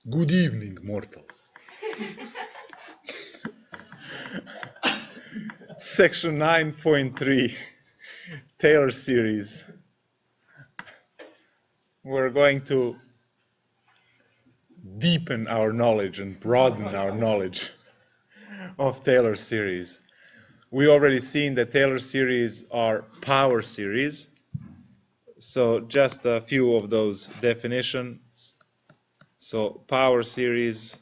Good evening, mortals. Section 9.3, Taylor series. We're going to deepen our knowledge and broaden our knowledge of Taylor series. We already seen that Taylor series are power series. So just a few of those definitions. So power series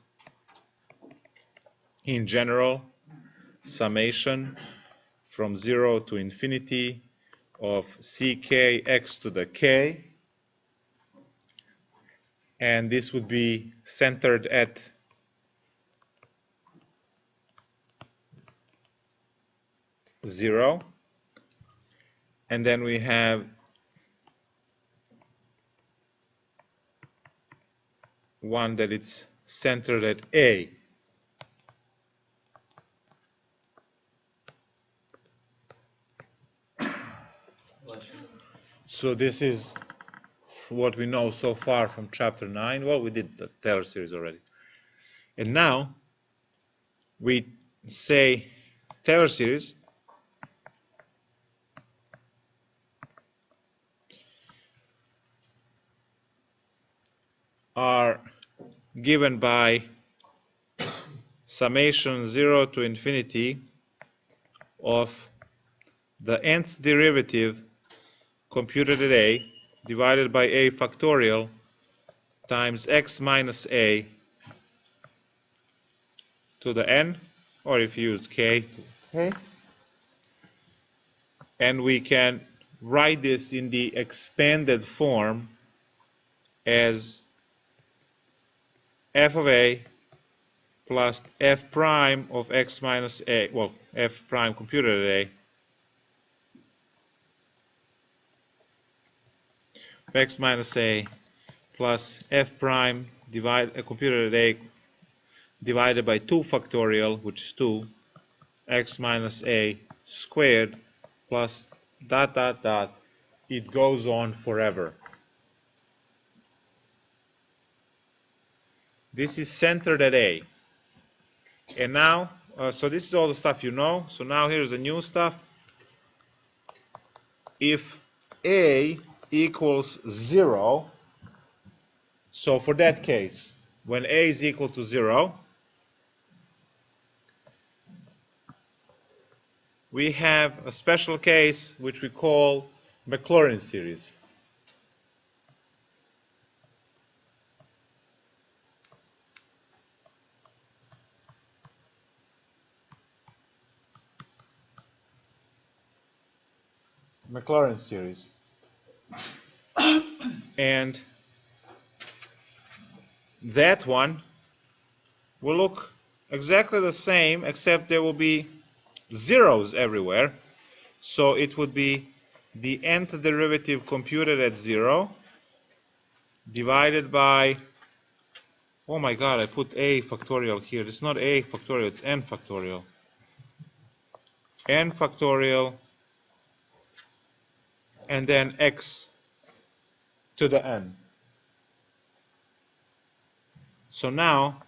in general, summation from 0 to infinity of ck x to the k, and this would be centered at zero, and then we have one that it's centered at a. So this is what we know so far from chapter 9. Well, we did the Taylor series already. And now we say Taylor series are given by summation 0 to infinity of the nth derivative computed at a divided by a factorial times x minus a to the n, or if you use k, and we can write this in the expanded form as f of a plus f prime of x minus a, well, f prime computed at a, x minus a plus f prime computed at a divided by 2 factorial, which is 2, x minus a squared plus dot dot dot. It goes on forever. This is centered at a. And now, so this is all the stuff you know. So now here's the new stuff. If a equals 0, so for that case, when a is equal to 0, we have a special case which we call Maclaurin series. Maclaurin series. And that one will look exactly the same, except there will be zeros everywhere. So it would be the nth derivative computed at 0 divided by, oh my god, I put a factorial here. It's not a factorial, it's n factorial. N factorial and then x to the n. So now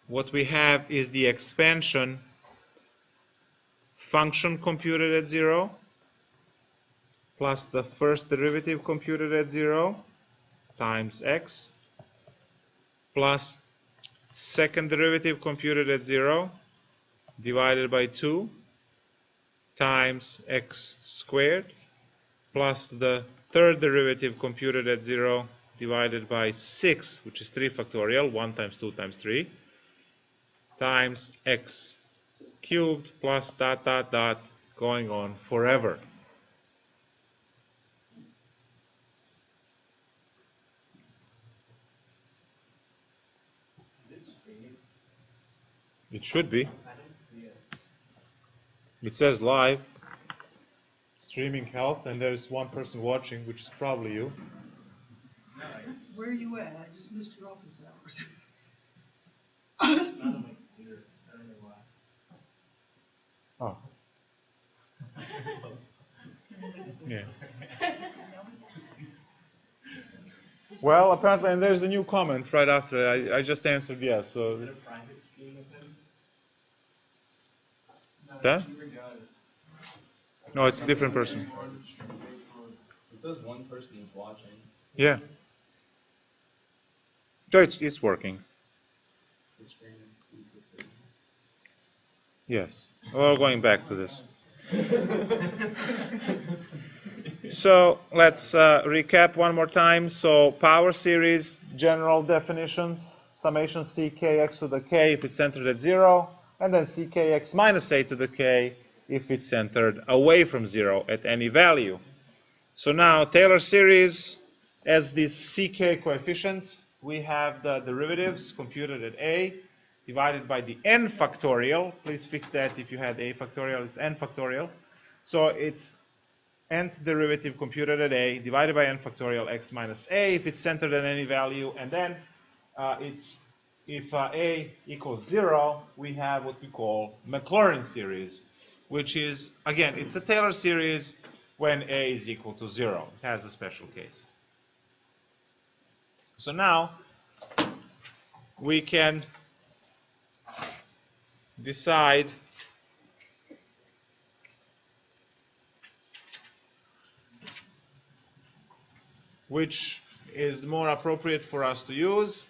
what we have is the expansion function computed at 0 plus the first derivative computed at 0 times x plus second derivative computed at 0 divided by 2 times x squared plus the third derivative computed at 0 divided by 6, which is 3 factorial, 1 times 2 times 3, times x cubed plus dot dot dot, going on forever. It should be. It says live, streaming health, and there's one person watching, which is probably you. Where are you at? I just missed your office hours. Oh. Yeah. Well, apparently, and there's a new comment right after. I just answered yes. So. Is it a private stream of him? That? No, it's a different person. It says one person is watching. Yeah. So it's working. The screen is Yes. Well, going back to this. So let's recap one more time. So power series, general definitions, summation ckx to the k if it's centered at 0, and then ckx minus a to the k if it's centered away from 0 at any value. So now Taylor series, as these ck coefficients, we have the derivatives computed at a divided by the n factorial. Please fix that if you had a factorial, it's n factorial. So it's nth derivative computed at a divided by n factorial x minus a if it's centered at any value, and then if a equals 0, we have what we call Maclaurin series, which is, again, it's a Taylor series when a is equal to 0. It has a special case. So now we can decide which is more appropriate for us to use.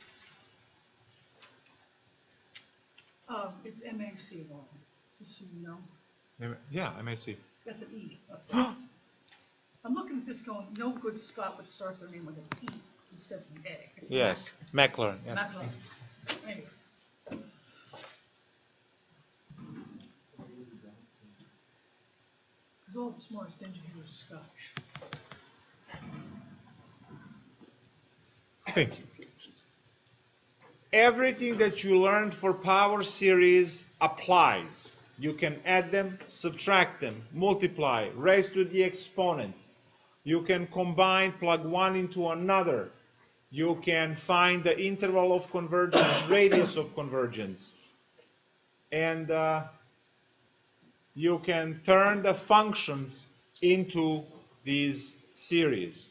It's MAC one, just so you know. Yeah, MAC. That's an E. up there. I'm looking at this going, no good Scot would start their name with an E instead of an A. It's Yes, Maclaurin. Yeah. Maclaurin. Anyway. Because all the smartest engineers are Scottish. Thank you. Everything that you learned for power series applies. You can add them, subtract them, multiply, raise to the exponent. You can combine, plug one into another. You can find the interval of convergence, radius of convergence. And you can turn the functions into these series.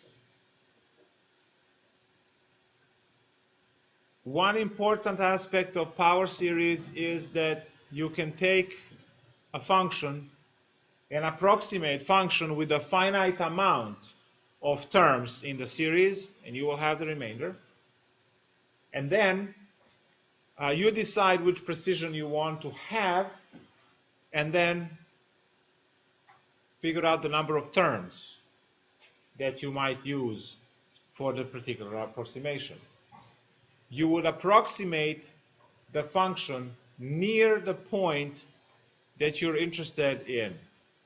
One important aspect of power series is that you can take a function, an approximate function with a finite amount of terms in the series, and you will have the remainder. And then you decide which precision you want to have, and then figure out the number of terms that you might use for the particular approximation. You would approximate the function near the point that you're interested in.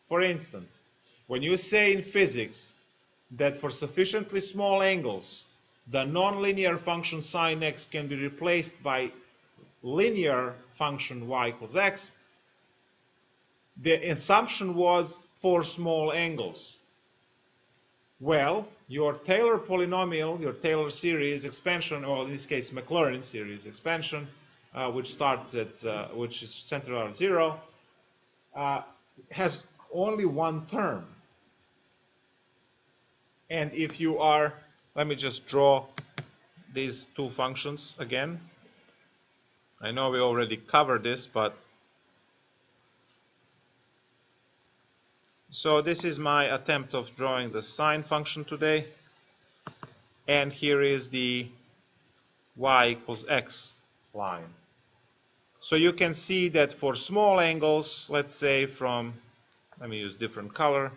For instance, when you say in physics that for sufficiently small angles, the nonlinear function sine x can be replaced by linear function y equals x, the assumption was for small angles. Well, your Taylor polynomial, your Taylor series expansion, or in this case Maclaurin series expansion, which starts at which is centered around 0, has only one term. And if you are, let me just draw these two functions again. I know we already covered this, but so this is my attempt of drawing the sine function today. And here is the y equals x line. So you can see that for small angles, let's say from, let me use different color.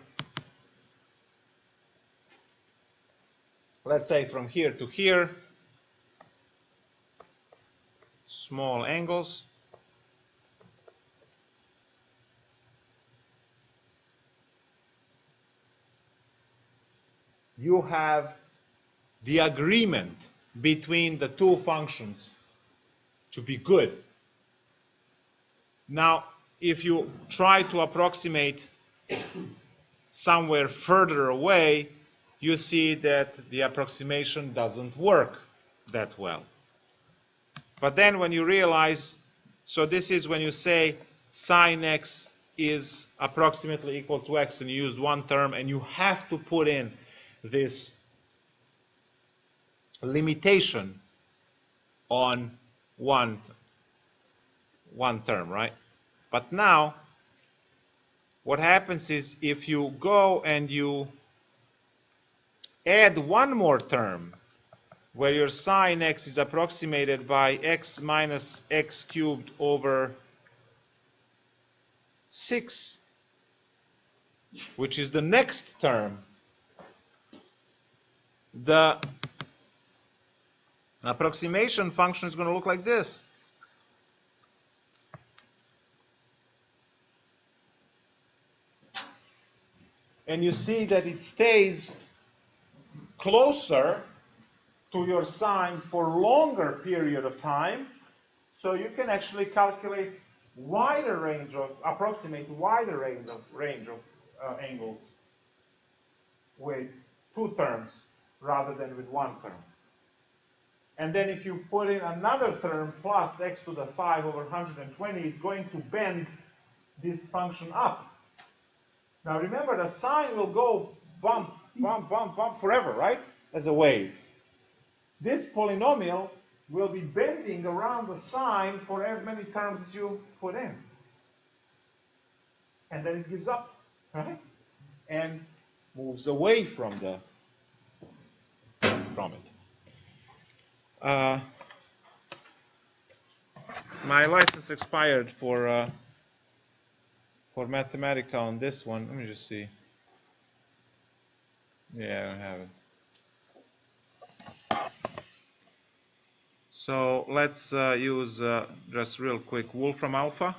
Let's say from here to here, small angles. You have the agreement between the two functions to be good. Now, if you try to approximate somewhere further away, you see that the approximation doesn't work that well. But then when you realize, so this is when you say sine x is approximately equal to x, and you use one term, and you have to put in this limitation on one term, right? But now what happens is if you go and you add one more term where your sine x is approximated by x minus x cubed over 6, which is the next term, the approximation function is going to look like this. And you see that it stays closer to your sine for longer period of time, so you can actually calculate wider range of, approximate wider range of angles with two terms rather than with one term. And then if you put in another term plus x to the 5 over 120, it's going to bend this function up. Now remember, the sine will go bump, bump, bump, bump forever, right? As a wave. This polynomial will be bending around the sine for as many terms as you put in. And then it gives up, right? And moves away from it. My license expired for Mathematica on this one. Let me just see. Yeah, I don't have it. So let's use just real quick Wolfram alpha.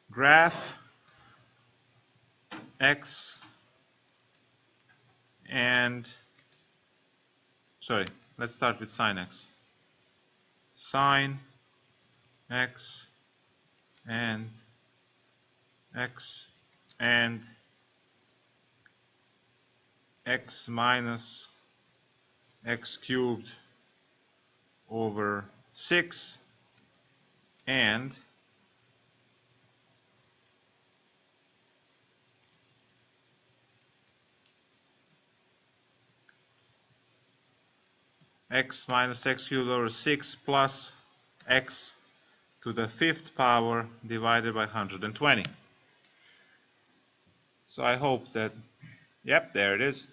Graph x and, sorry, let's start with sine x. Sine x and x and x minus x cubed over 6 and x minus x cubed over 6 plus x to the 5th power divided by 120. So I hope that, yep, there it is.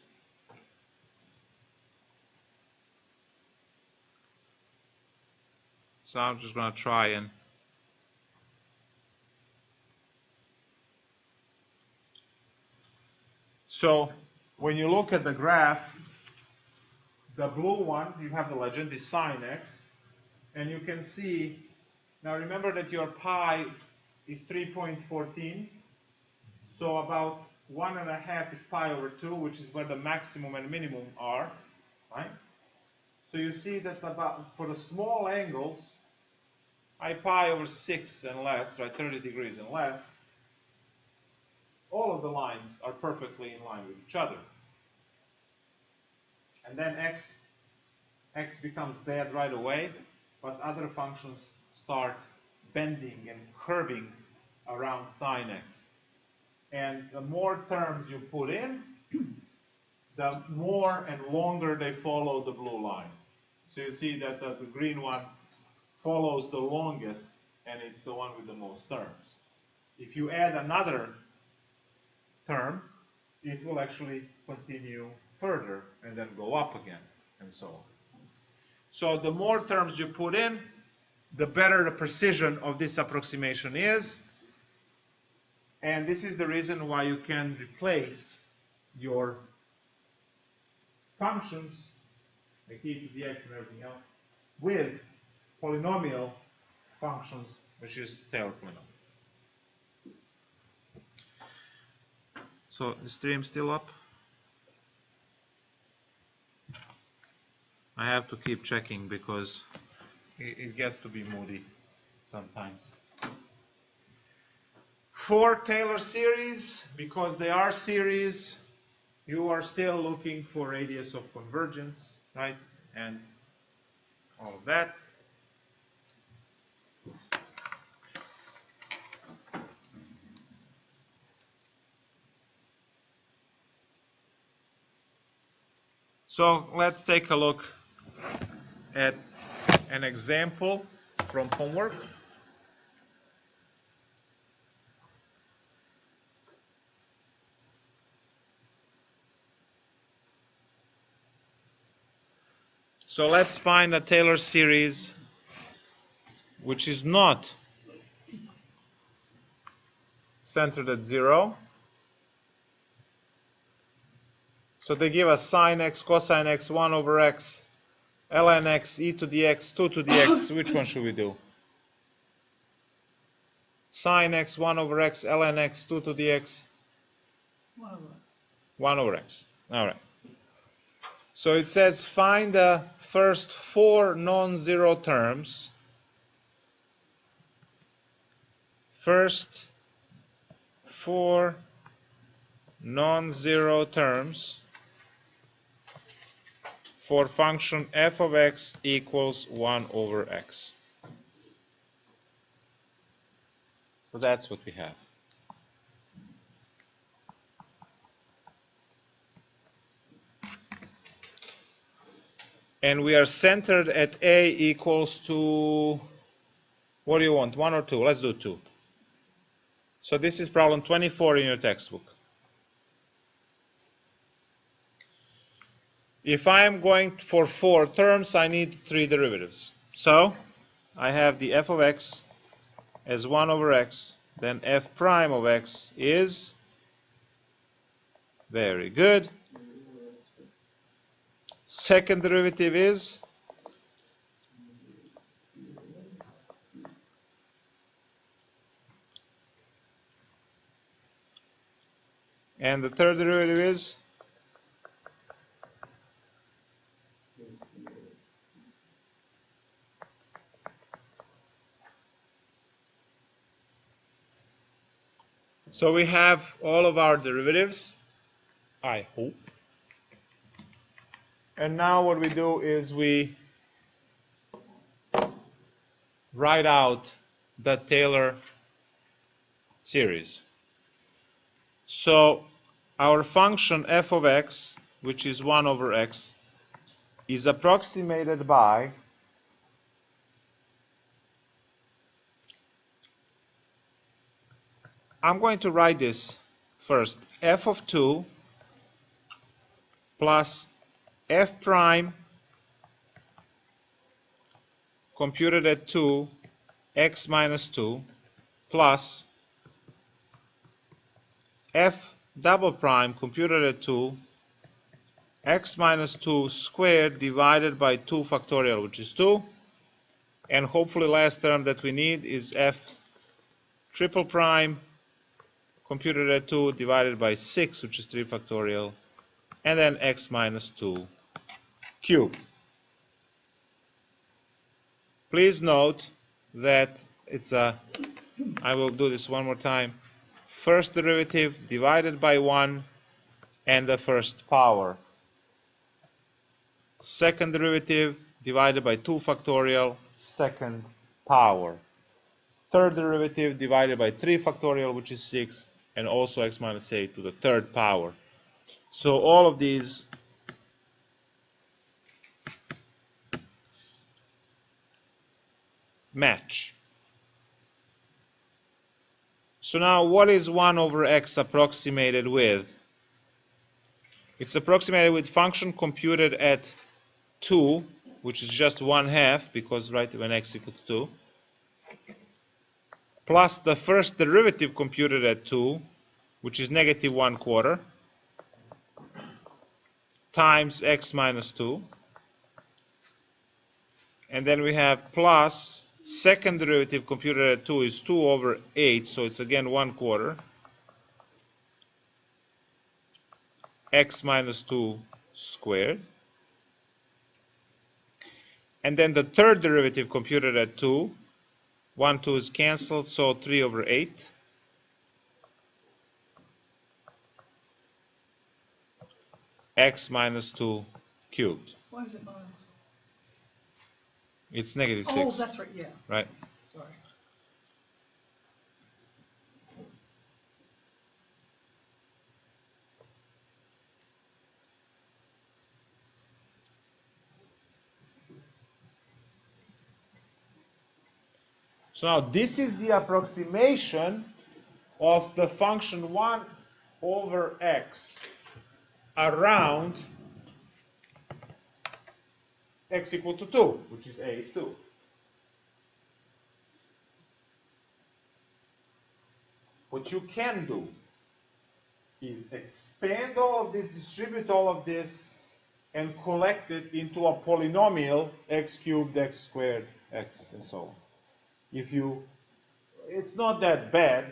So I'm just going to try and so when you look at the graph, the blue one, you have the legend, is sine x, and you can see, now remember that your pi is 3.14, so about 1.5 is pi over 2, which is where the maximum and minimum are, right? So you see that about for the small angles, pi over 6 and less, right, 30 degrees and less, all of the lines are perfectly in line with each other. And then x becomes bad right away, but other functions start bending and curving around sine x. And the more terms you put in, the more and longer they follow the blue line. So you see that the green one follows the longest, and it's the one with the most terms. If you add another term, it will actually continue further and then go up again, and so on. So the more terms you put in, the better the precision of this approximation is. And this is the reason why you can replace your functions, like e to the x and everything else, with polynomial functions, which is Taylor polynomial. So the stream still up? I have to keep checking because it gets to be moody sometimes. For Taylor series, because they are series, you are still looking for radius of convergence, right? And all of that. So let's take a look at an example from homework. So let's find a Taylor series which is not centered at 0. So they give us sine x, cosine x, 1 over x, ln x, e to the x, 2 to the x. Which one should we do? Sine x, 1 over x, ln x, 2 to the x. 1 over x. All right. So it says find the first 4 non-zero terms. First 4 non-zero terms for function f of x equals 1 over x. So that's what we have. And we are centered at a equals to, what do you want, 1 or 2? Let's do 2. So this is problem 24 in your textbook. If I am going for 4 terms, I need 3 derivatives. So I have the f of x as 1 over x, then f prime of x is, very good. Second derivative is, and the third derivative is, so we have all of our derivatives, I hope. And now what we do is we write out the Taylor series. So our function f of x, which is 1 over x, is approximated by I'm going to write this first. F of 2 plus f prime computed at 2 x minus 2 plus f double prime computed at 2 x minus 2 squared divided by 2 factorial, which is 2. And hopefully last term that we need is f triple prime computed at 2 divided by 6, which is 3 factorial, and then x minus 2 cubed. Please note that it's a, I will do this one more time, first derivative divided by 1 and the first power. Second derivative divided by 2 factorial, second power. Third derivative divided by 3 factorial, which is 6, and also x minus 8 to the third power. So all of these match. So now what is 1 over x approximated with? It's approximated with function computed at 2, which is just 1/2, because right when x equals 2, plus the first derivative computed at 2, which is negative 1/4, times x minus 2. And then we have plus second derivative computed at 2 is 2 over 8, so it's again 1/4, x minus 2 squared. And then the third derivative computed at 2, 1, 2 is cancelled, so 3 over 8. X minus 2 cubed. Why is it minus? It's negative 6. Oh, that's right, yeah. Right. Sorry. So now this is the approximation of the function 1 over x around x equal to 2, which is a is 2. What you can do is expand all of this, distribute all of this, and collect it into a polynomial x cubed, x squared, x, and so on. It's not that bad,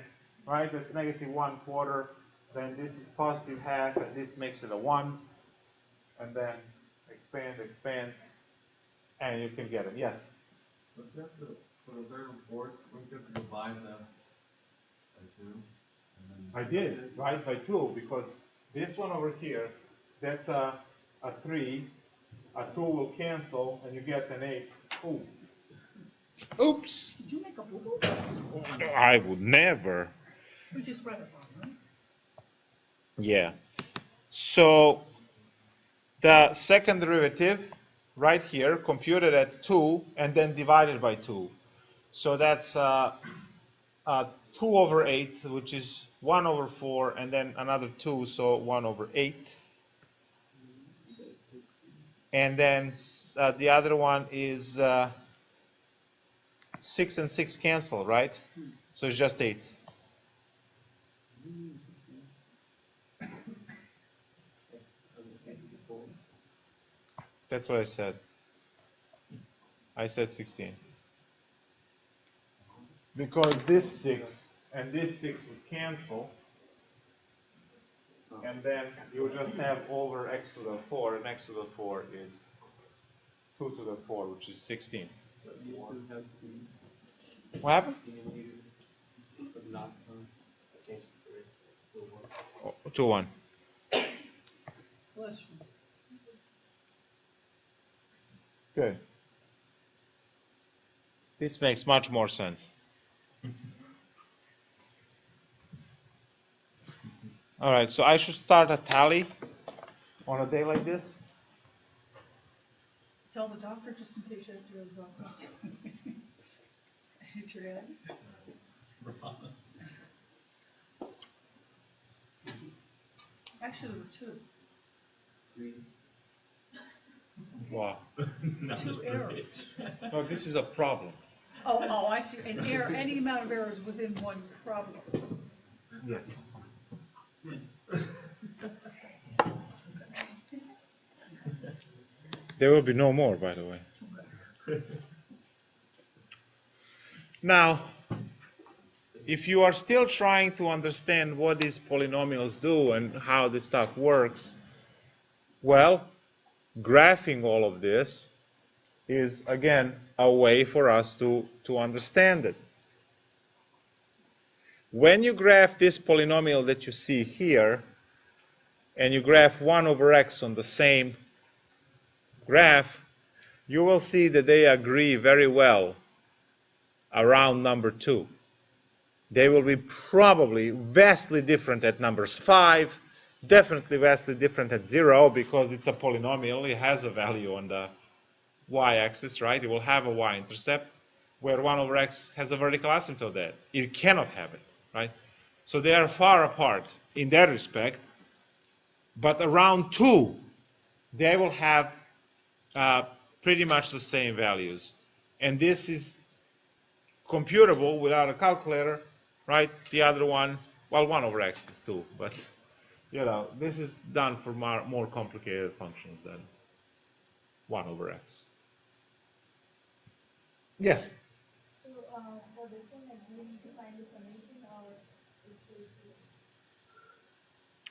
right? That's negative 1/4, then this is positive half, and this makes it a 1, and then expand, and you can get it. Yes? But you have to, for the third and fourth, we have to divide them by 2. I did, right, by 2, because this one over here, that's a 3, a 2 will cancel, and you get an 8. Ooh. Oops! Did you make a boo-boo? I would never. We just read it wrong, right? Yeah. So the second derivative right here computed at 2 and then divided by 2. So that's 2 over 8, which is 1 over 4, and then another 2, so 1 over 8. And then the other one is 6 and 6 cancel, right? So it's just 8. That's what I said. I said 16. Because this 6 and this 6 would cancel, and then you just have over x to the 4, and x to the 4 is 2 to the 4, which is 16. What happened? 2, 1. Bless you. Good. This makes much more sense. All right, so I should start a tally on a day like this. Tell the doctor just in case you have to go to the doctor. If you're at it. Actually, there were 2. 3. Wow. 2 errors. No, this is a problem. Oh, I see. An error, any amount of errors within one problem. Yes. There will be no more, by the way. Now, if you are still trying to understand what these polynomials do and how this stuff works, well, graphing all of this is, again, a way for us to understand it. When you graph this polynomial that you see here, and you graph 1 over x on the same graph, you will see that they agree very well around number 2. They will be probably vastly different at numbers 5, definitely vastly different at 0, because it's a polynomial. It has a value on the y-axis, right? It will have a y-intercept, where 1 over x has a vertical asymptote there. It cannot have it, right? So they are far apart in that respect. But around 2, they will have pretty much the same values. And this is computable without a calculator, right? The other one, well, 1 over x is 2, but you know, this is done for more complicated functions than 1 over x. Yes? So for this one, like, do we need to find the summation or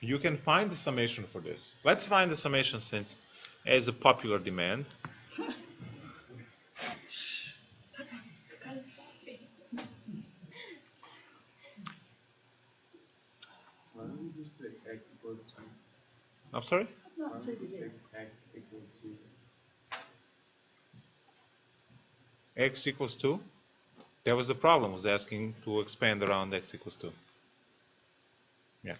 You can find the summation for this. Let's find the summation since it is a popular demand. Why don't we just pick x equals 2? I'm sorry? Let's not say the date. X equals 2. X equals 2? That was the problem, was asking to expand around x equals 2. Yeah.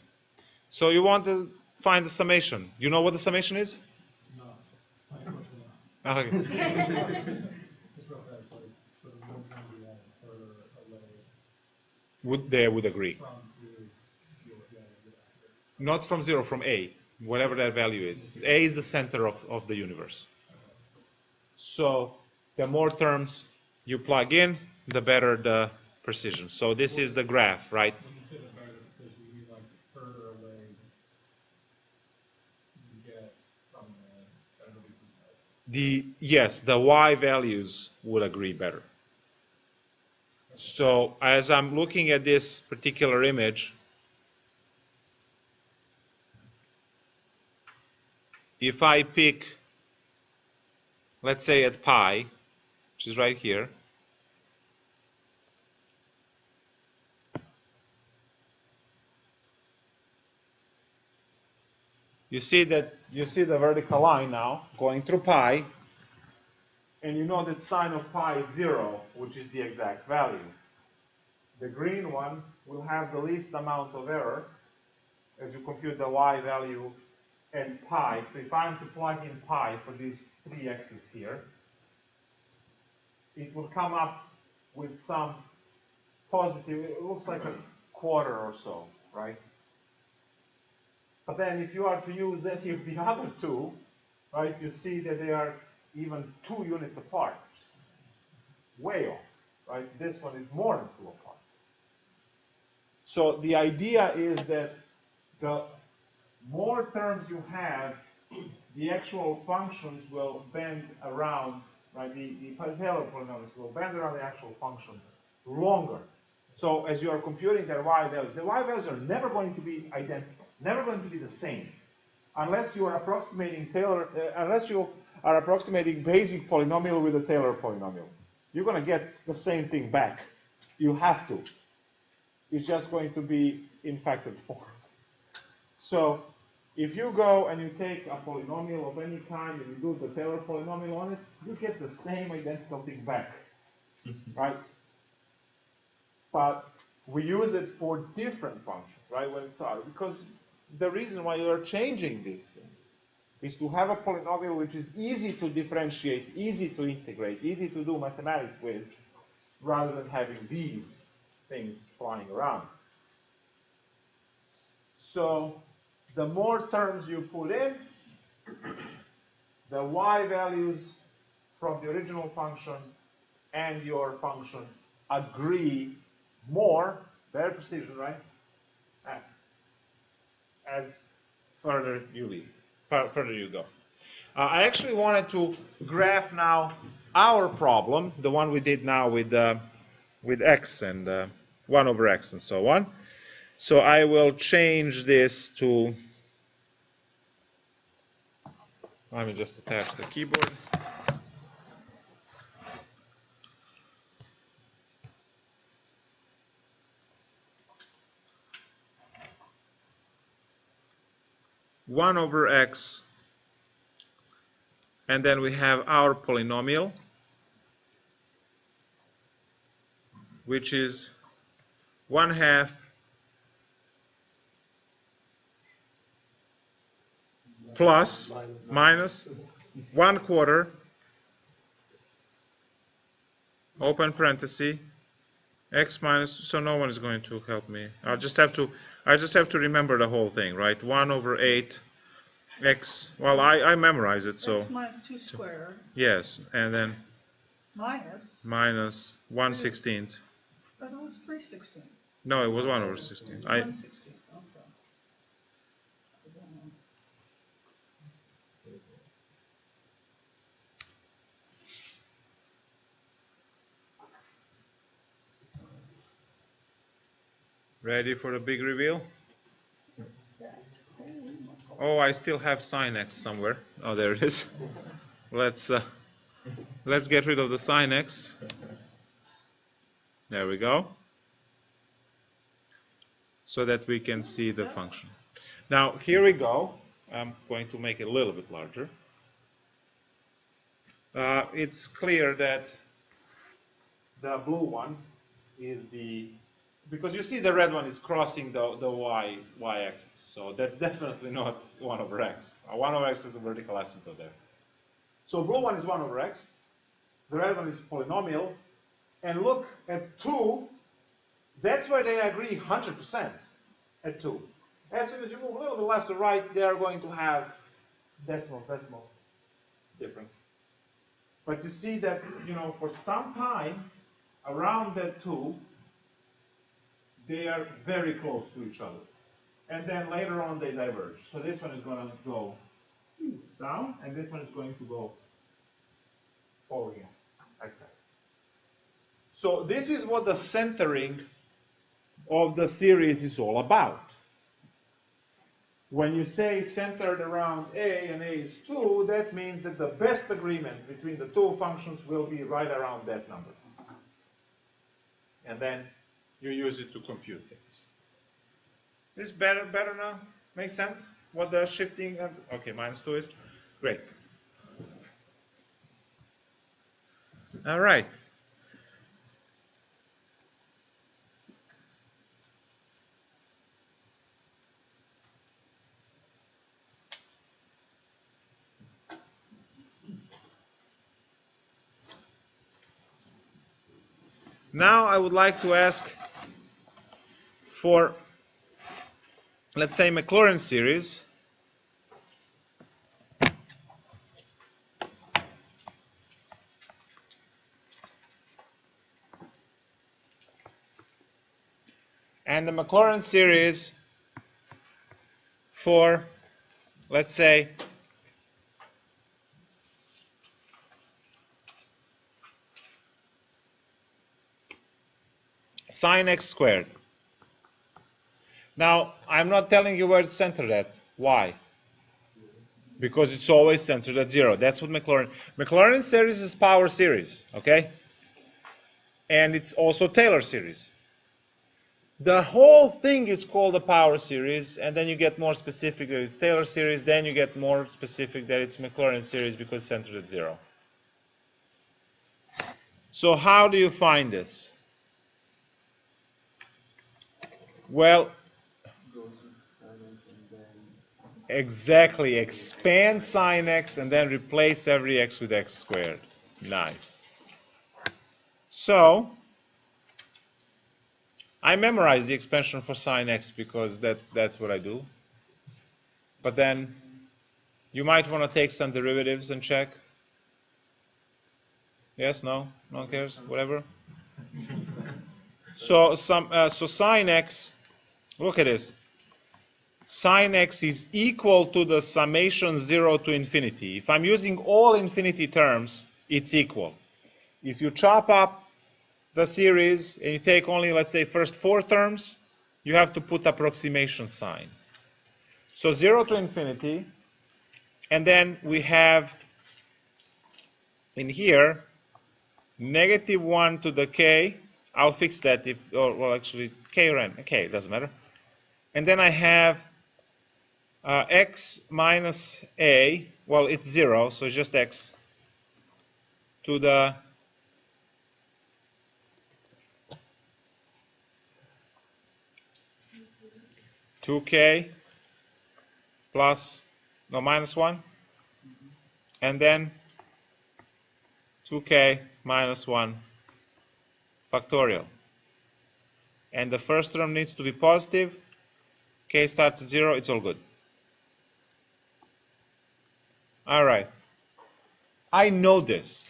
So you want to find the summation. You know what the summation is? No, unfortunately not. Okay. Just real fast, like, so there's no boundary line for They would agree. From zero, yeah, Not from 0, from A, whatever that value is. A is the center of the universe. So the more terms you plug in, the better the precision. So this is the graph, right? When you say the better precision, you mean like the further away you get from the better precise. Yes, the Y values would agree better. So as I'm looking at this particular image, if I pick, let's say at pi, which is right here, you see the vertical line now going through pi, and you know that sine of pi is 0, which is the exact value. The green one will have the least amount of error as you compute the Y value and pi. So if I'm to plug in pi for these 3 x's here, it will come up with some positive, it looks like a quarter or so, right? But then if you are to use any of the other two, right, you see that they are even 2 units apart. Way off, right? This one is more than 2 apart. So the idea is that the more terms you have, the actual functions will bend around, right? The Taylor polynomials will bend around the actual function longer. So as you are computing their Y values, the Y values are never going to be identical, never going to be the same, unless you are approximating basic polynomial with a Taylor polynomial. You're going to get the same thing back. You have to. It's just going to be in factored form. So if you go and you take a polynomial of any kind and you do the Taylor polynomial on it, you get the same identical thing back, right? But we use it for different functions, right, when it's out. Because the reason why you're changing these things is to have a polynomial which is easy to differentiate, easy to integrate, easy to do mathematics with, rather than having these things flying around. So the more terms you put in, the Y values from the original function and your function agree more, better precision, right? As further you go. I actually wanted to graph now our problem, the one we did now with x and 1 over x and so on. So I will change this to, let me just attach the keyboard. One over x, and then we have our polynomial, which is 1/2 plus minus 1/4 open parenthesis x minus, so no one is going to help me. I just have to remember the whole thing, right? 1 over 8 x, well, I memorize it, so X minus 2 squared yes, and then minus, 1/16. but it was 3/16. No, it was 1 over 16. 1/16, okay. Ready for the big reveal? Oh, I still have sin x somewhere. Oh, there it is. Let's get rid of the sin x. There we go. So that we can see the function. Now, here we go. I'm going to make it a little bit larger. It's clear that the blue one is because you see the red one is crossing the y-axis, so that's definitely not 1 over x. 1 over x is a vertical asymptote there. So blue one is 1 over x, the red one is polynomial, and look at 2, That's where they agree 100% at 2. As soon as you move a little bit left or right, they are going to have decimal difference. But you see that, for some time around that 2, they are very close to each other. And then later on they diverge. So this one is going to go down, and this one is going to go over again. Like that. So this is what the centering of the series is all about. When you say it's centered around A and A is 2, that means that the best agreement between the two functions will be right around that number. And then you use it to compute things. This better now? Makes sense? What the shifting, okay, -2 is? Great. All right. Now I would like to ask for, let's say, Maclaurin series. And the Maclaurin series for, let's say, sine x squared. Now, I'm not telling you where it's centered at. Why? Because it's always centered at 0. That's what Maclaurin series is power series, okay? And it's also Taylor series. The whole thing is called a power series, and then you get more specific that it's Taylor series, then you get more specific that it's Maclaurin series because it's centered at 0. So how do you find this? Well, exactly, expand sine x and then replace every x with x squared. Nice. So I memorized the expansion for sine x because that's what I do. But then you might want to take some derivatives and check. Yes, no, no one cares, whatever. So sine x, look at this. Sine x is equal to the summation 0 to infinity. If I'm using all infinity terms, it's equal. If you chop up the series and you take only, let's say, first 4 terms, you have to put approximation sign. So 0 to infinity, and then we have in here -1 to the k. I'll fix that if, or well, actually k or n. Okay, it doesn't matter. And then I have x minus a. Well, it's 0, so it's just x to the -2k plus, no, -1, and then 2k minus 1 factorial. And the first term needs to be positive. K starts at 0, it's all good. All right. I know this.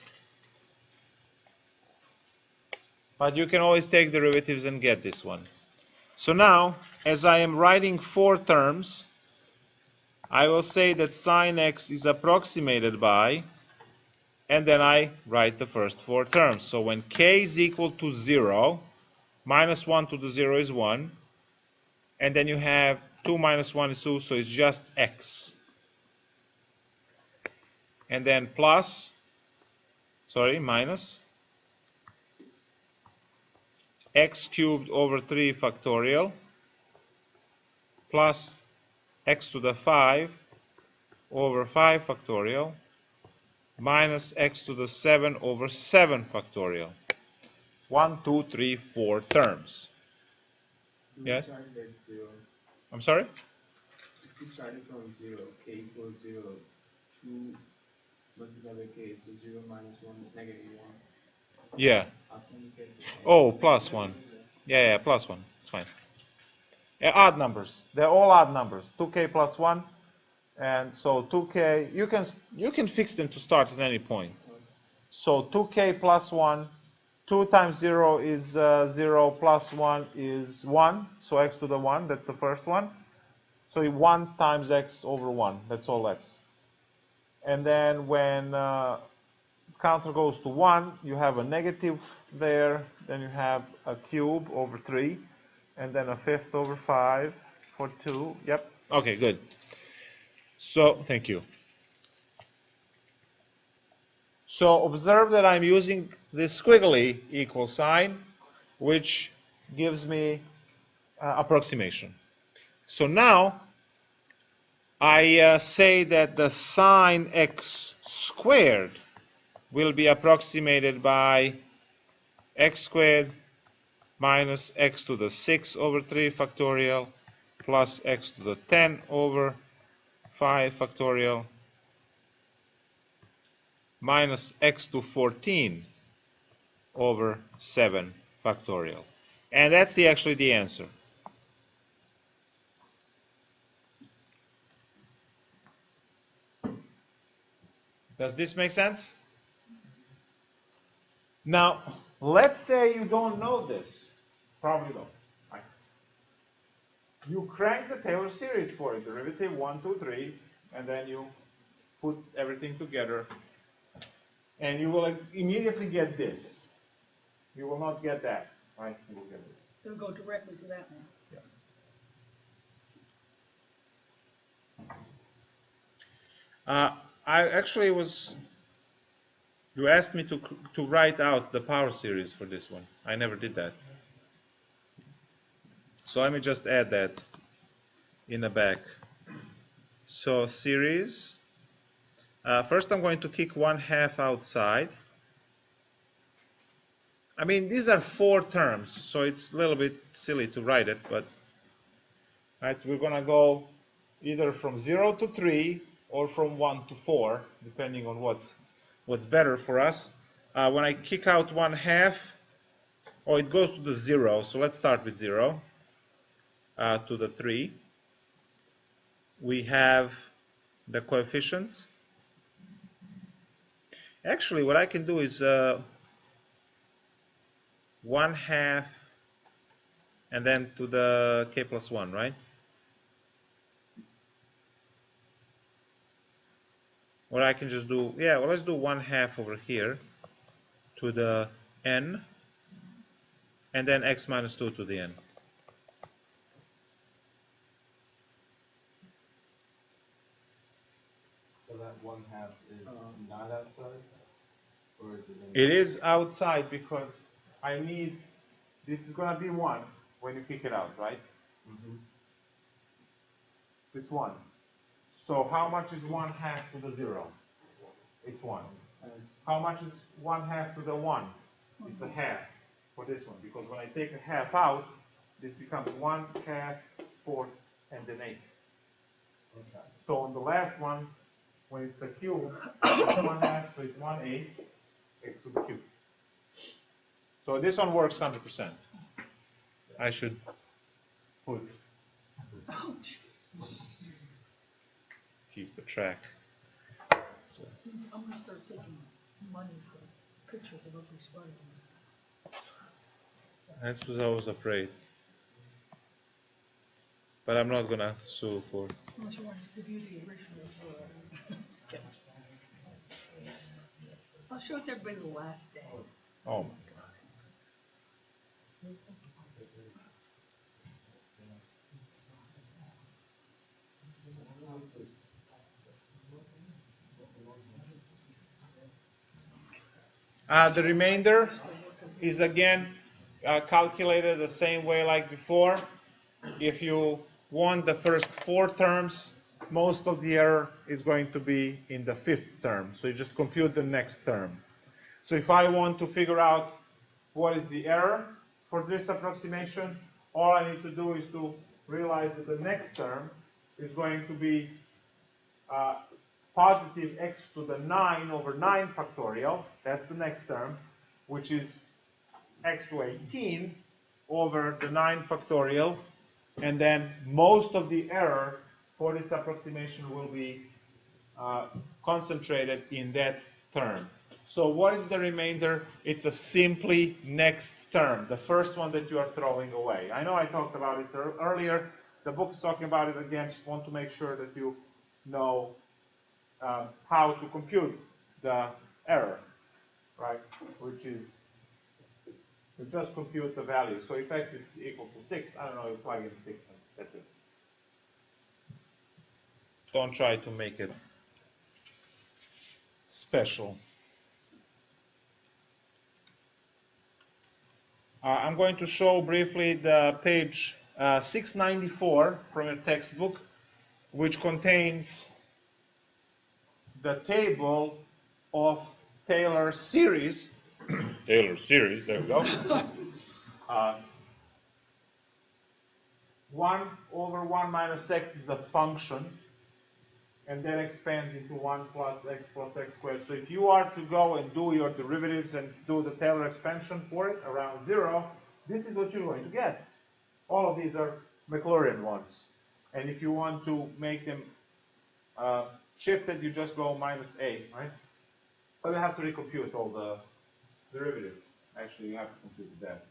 But you can always take derivatives and get this one. So now, as I am writing 4 terms, I will say that sine x is approximated by, and then I write the first 4 terms. So when k is equal to 0, -1 to the 0 is 1, and then you have 2 minus 1 is 2, so it's just x. And then minus x cubed over 3 factorial plus x to the 5 over 5 factorial minus x to the 7 over 7 factorial. 1, 2, 3, 4 terms. Yes? I'm sorry? If you started from 0, k equals 0, 2 multiplied by k, so 0 minus 1 is -1. Yeah. How can you get the Oh, plus 1. Yeah, plus 1. It's fine. Yeah, odd numbers. They're all odd numbers. 2k plus 1. And so 2k, you can fix them to start at any point. So 2k plus 1, 2 times 0 is 0, plus 1 is 1. So x to the 1, that's the first one. So 1 times x over 1, that's all x. And then when counter goes to 1, you have a negative there, then you have a cube over 3, and then a fifth over 5 for 2. Yep. Okay, good. So, thank you. So observe that I'm using this squiggly equal sign, which gives me approximation. So now I say that the sine x squared will be approximated by x squared minus x to the 6 over 3 factorial plus x to the 10 over 5 factorial minus x to 14 over 7 factorial. And that's actually the answer. Does this make sense? Now, let's say you don't know this. Probably don't. Right. You crank the Taylor series for it, derivative 1, 2, 3, and then you put everything together, and you will immediately get this. You will not get that, right? You will get this. It'll go directly to that one. Yeah. I actually was. You asked me to write out the power series for this one. I never did that. So let me just add that in the back. So series. First I'm going to kick 1/2 outside. I mean, these are 4 terms, so it's a little bit silly to write it, but right, we're going to go either from 0 to 3 or from 1 to 4, depending on what's better for us. When I kick out 1/2, it goes to the 0, so let's start with 0 to the 3. We have the coefficients. Actually, what I can do is 1/2 and then to the k plus 1, right? Or I can just do, yeah, well, let's do 1/2 over here to the n, and then x minus 2 to the n. So that 1/2 is not outside? Or is it in? It is outside because I need, this is going to be 1 when you kick it out, right? Mm-hmm. It's 1. So how much is 1/2 to the 0? It's 1. How much is 1/2 to the 1? It's 1/2 for this one, because when I take 1/2 out, this becomes 1/2, 4, and then 8. Okay. So on the last one, when it's the cube, it's 1/2, so it's 1/8, x to the cube. So this one works 100%. I should put, keep the track. So. I'm going to start taking money for pictures of ugly Spider-Man. That's what I was afraid. But I'm not going to sue for. Unless you want to give you the original sketch. I'll show it to everybody the last day. Oh my God. The remainder is again calculated the same way like before. If you want the first 4 terms, most of the error is going to be in the 5th term. So you just compute the next term. So if I want to figure out what is the error for this approximation, all I need to do is to realize that the next term is going to be positive x to the 9 over 9 factorial. That's the next term, which is x to 18 over the 9 factorial, and then most of the error for this approximation will be concentrated in that term. So what is the remainder? It's a simply next term, the first one that you are throwing away. I know I talked about this earlier. The book is talking about it again. Just want to make sure that you know how to compute the error, right? Which is, you just compute the value. So if x is equal to 6, I don't know, you plug in 6 and that's it. Don't try to make it special. I'm going to show briefly the page 694 from your textbook, which contains the table of Taylor series. Taylor series, there we go. 1 over 1 minus x is a function, and then expands into 1 plus x squared. So if you are to go and do your derivatives and do the Taylor expansion for it around 0, this is what you're going to get. All of these are Maclaurin ones. And if you want to make them shifted, you just go minus a, right? But you have to recompute all the derivatives. Actually, you have to compute that.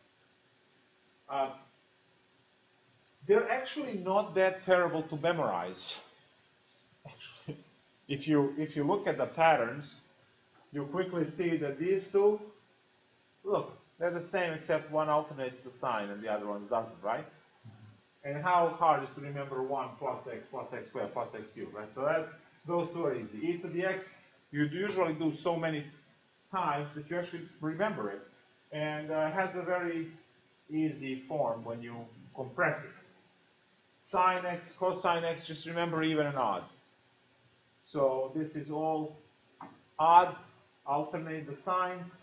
They're actually not that terrible to memorize. Actually, if you look at the patterns, you quickly see that these two, look, they're the same except one alternates the sign and the other one doesn't, right? And how hard is to remember 1 plus x squared plus x cubed, right? So those two are easy. E to the x, you usually do so many times that you actually remember it. And it has a very easy form when you compress it. Sine x, cosine x, just remember even and odd. So this is all odd, alternate the signs,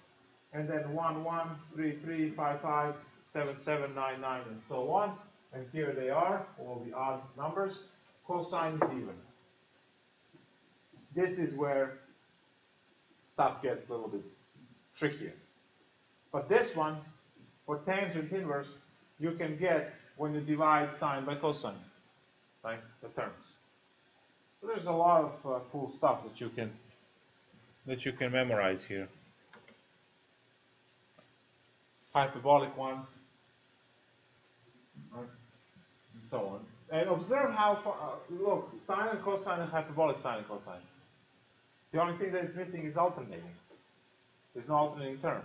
and then 1, 1, 3, 3, 5, 5, 7, 7, 9, 9, and so on. And here they are, all the odd numbers. Cosine is even. This is where stuff gets a little bit trickier. But this one, for tangent inverse, you can get when you divide sine by cosine, right? The terms. So there's a lot of cool stuff that you can memorize here. Hyperbolic ones, right? And so on. And observe how far, look, sine and cosine and hyperbolic sine and cosine. The only thing that is missing is alternating. There's no alternating term.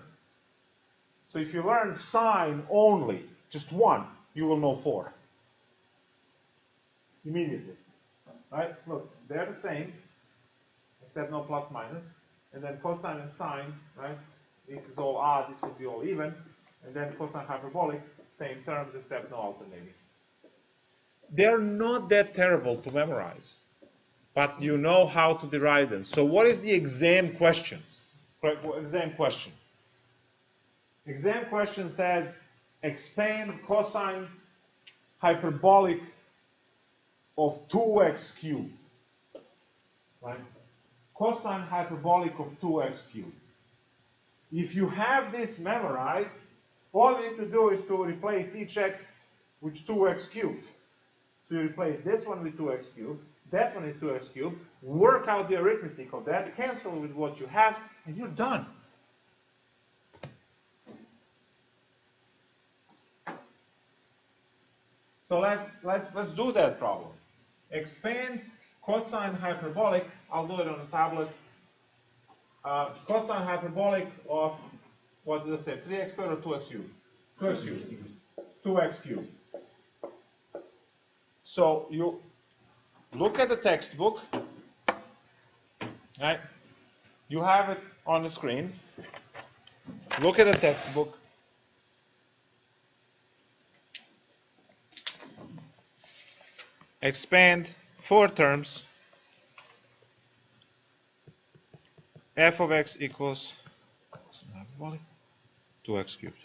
So if you learn sine only, just one, you will know 4. Immediately. Right? Look, they're the same, except no plus minus. And then cosine and sine, right? This is all odd, this would be all even. And then cosine hyperbolic, same terms except no alternating. They're not that terrible to memorize, but you know how to derive them. So what is the exam questions? Exam question. Exam question says, expand cosine hyperbolic of 2x cubed. Right? Cosine hyperbolic of 2x cubed. If you have this memorized, all you need to do is to replace each x with 2x cubed. So you replace this one with 2x cubed, that one with 2x cubed, work out the arithmetic of that, cancel with what you have, and you're done. So let's do that problem. Expand cosine hyperbolic. I'll do it on the tablet. Cosine hyperbolic of, what did I say, 3x squared or 2x cubed? 2x cubed. 2x cubed. So you look at the textbook, right? You have it on the screen. Look at the textbook. Expand 4 terms. F of x equals 2x cubed.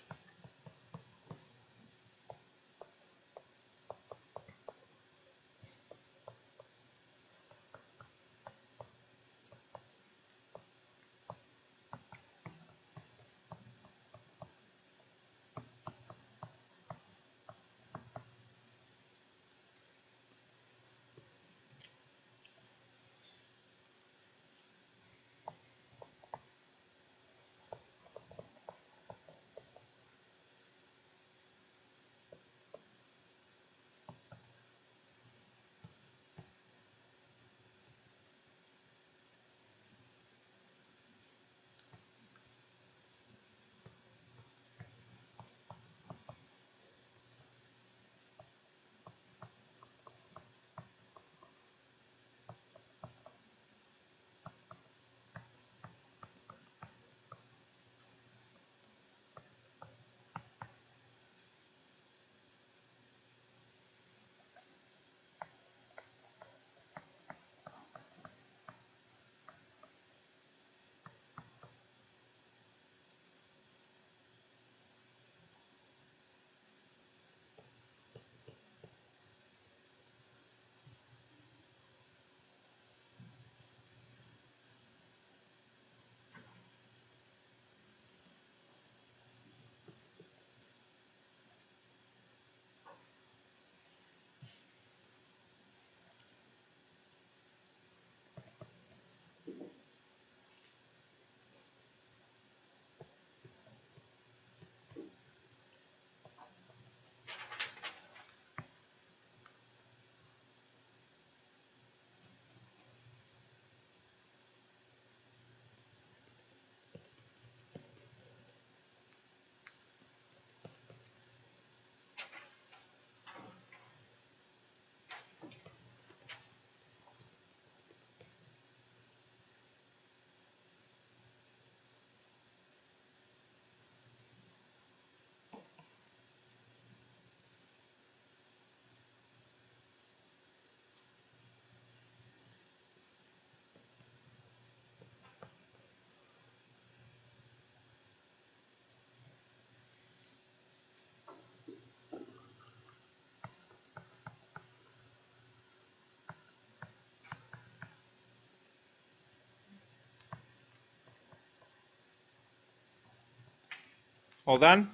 All done?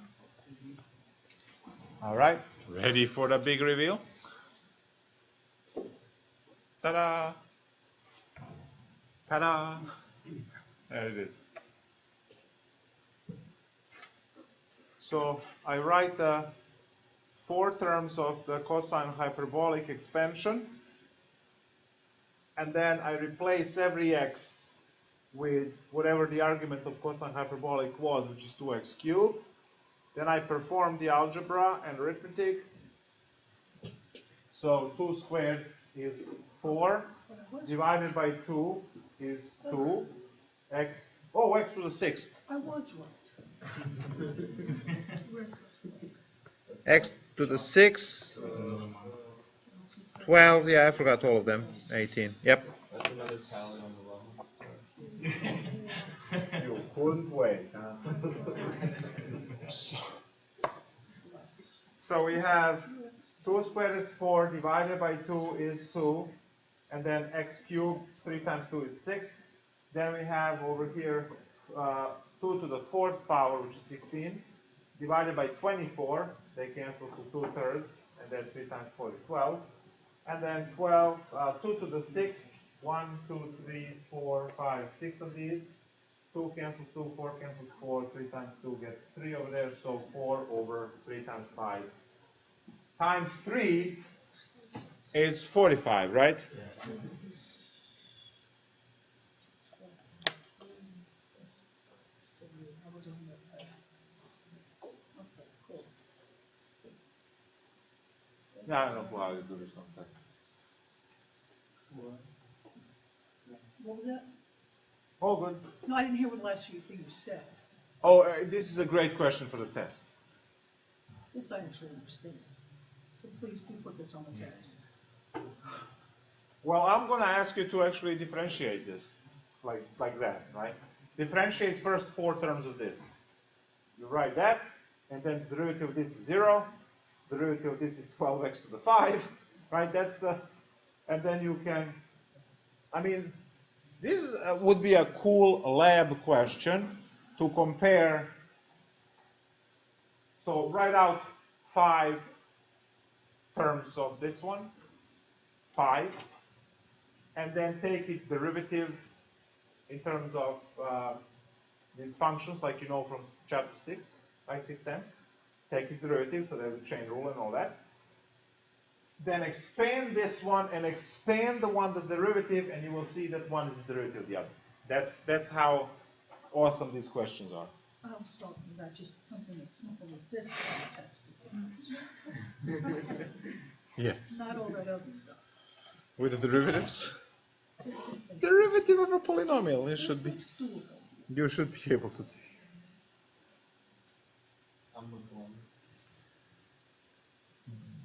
All right, ready for the big reveal? Ta-da! Ta-da! There it is. So I write the 4 terms of the cosine hyperbolic expansion, and then I replace every x with whatever the argument of cosine hyperbolic was, which is 2x cubed. Then I perform the algebra and arithmetic. So 2 squared is 4, divided by 2 is 2, x to the 6th. I was right. X to the 6th, 12, yeah, I forgot all of them, 18, yep. That's another tally on the level. You couldn't wait, huh? So we have 2 squared is 4, divided by 2 is 2, and then x cubed, 3 times 2 is 6. Then we have over here 2 to the 4th power, which is 16, divided by 24, they cancel to 2/3, and then 3 times 4 is 12. And then 12, 2 to the 6th, 1, 2, 3, 4, 5, 6 of these. 2 cancels 2, 4 cancels 4, 3 times 2 gets 3 over there, so 4 over 3 times 5. Times 3 is 45, right? Yeah. Yeah, I don't know how to do this on tests. What was that? Oh, good. No, I didn't hear what the last thing you said. Oh, this is a great question for the test. This I actually understand. So please do put this on the test. Well, I'm going to ask you to actually differentiate this, like that, right? Differentiate first 4 terms of this. You write that, and then the derivative of this is 0. The derivative of this is 12x to the 5, right? That's the, and then you can, I mean, this would be a cool lab question to compare. So write out 5 terms of this one, 5, and then take its derivative in terms of these functions, like you know from chapter 6, like 610. Take its derivative, so there's a chain rule and all that. Then expand this one and expand the one, the derivative, and you will see that one is the derivative of the other. That's how awesome these questions are. I was talking about just something as simple as this on the test. Yes. Not all that other stuff. With the derivatives? Just this thing. Derivative of a polynomial, it This should be. looks doable. You should be able to take. I'm with one.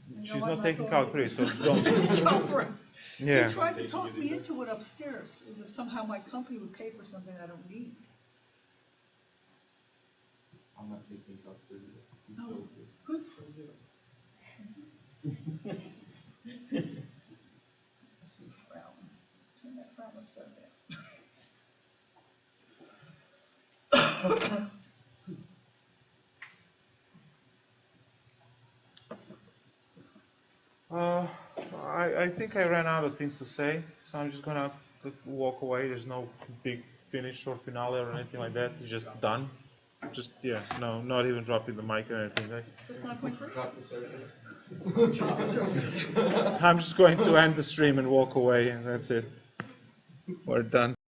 You know She's what, not I'm taking going Calc 3, so to- don't. Go for it. Yeah. He tried to talk me into it upstairs, as if somehow my company would pay for something I don't need. I'm not taking Calc 3. Oh, good for you. I see frown. Turn that frown upside down. I think I ran out of things to say, so I'm just gonna walk away. There's no big finish or finale or anything like that. It's just done. Just, yeah, no, not even dropping the mic or anything. That's not point three? Drop the surface. I'm just going to end the stream and walk away, and that's it. We're done.